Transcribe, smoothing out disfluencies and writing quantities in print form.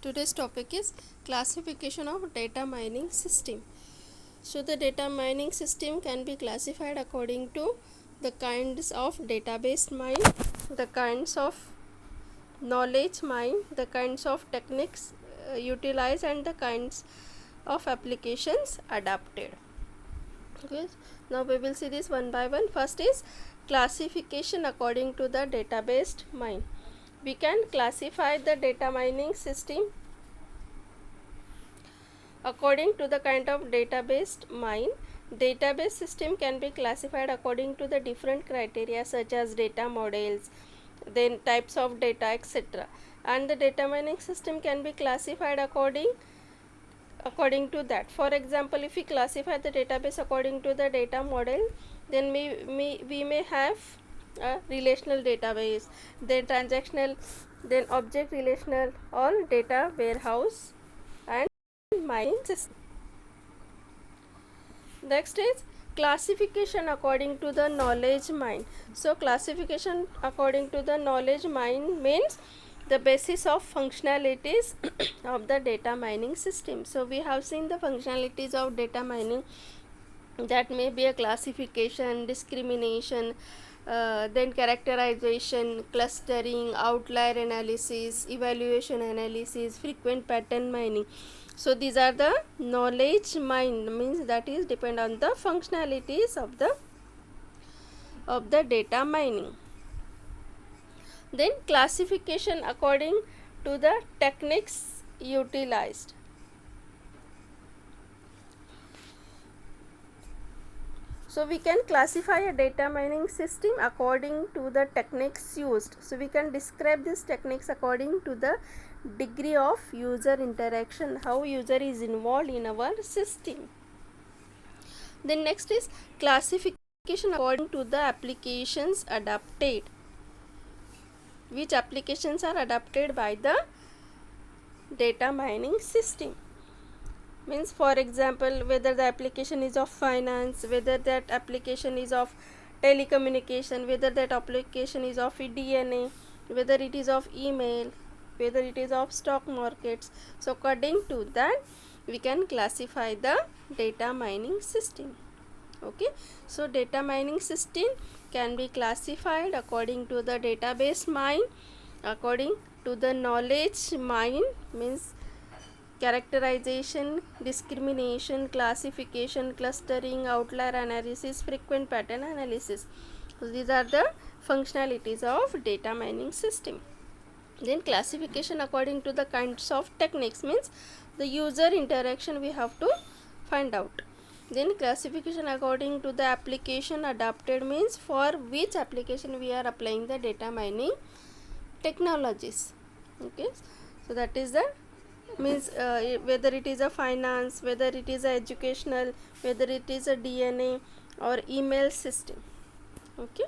Today's topic is classification of data mining system. So the data mining system can be classified according to the kinds of database mine, the kinds of knowledge mine, the kinds of techniques utilized, and the kinds of applications adapted. Okay, now we will see this one by one. First is classification according to the database mine. We can classify the data mining system according to the kind of database mine. Database system can be classified according to the different criteria such as data models, then types of data, etc. And the data mining system can be classified according to that. For example, if we classify the database according to the data model, then we may have a relational database, then transactional, then object relational, or data warehouse and mining system. Next is classification according to the knowledge mine. So classification according to the knowledge mine means the basis of functionalities of the data mining system. So we have seen the functionalities of data mining, that may be a classification, discrimination, then characterization, clustering, outlier analysis, evaluation analysis, frequent pattern mining. So these are the knowledge mine, means that is depend on the functionalities of the data mining. Then classification according to the techniques utilized. So we can classify a data mining system according to the techniques used. So we can describe these techniques according to the degree of user interaction, how user is involved in our system. Then next is classification according to the applications adapted. Which applications are adapted by the data mining system? Means, for example, whether the application is of finance, whether that application is of telecommunication, whether that application is of DNA, whether it is of email, whether it is of stock markets. So according to that we can classify the data mining system. Okay, so data mining system can be classified according to the database mine, according to the knowledge mine, means characterization, discrimination, classification, clustering, outlier analysis, frequent pattern analysis. So these are the functionalities of data mining system. Then classification according to the kinds of techniques, means the user interaction we have to find out. Then classification according to the application adapted, means for which application we are applying the data mining technologies. Okay, so that is the means whether it is a finance, whether it is a educational, whether it is a DNA or email system. Okay.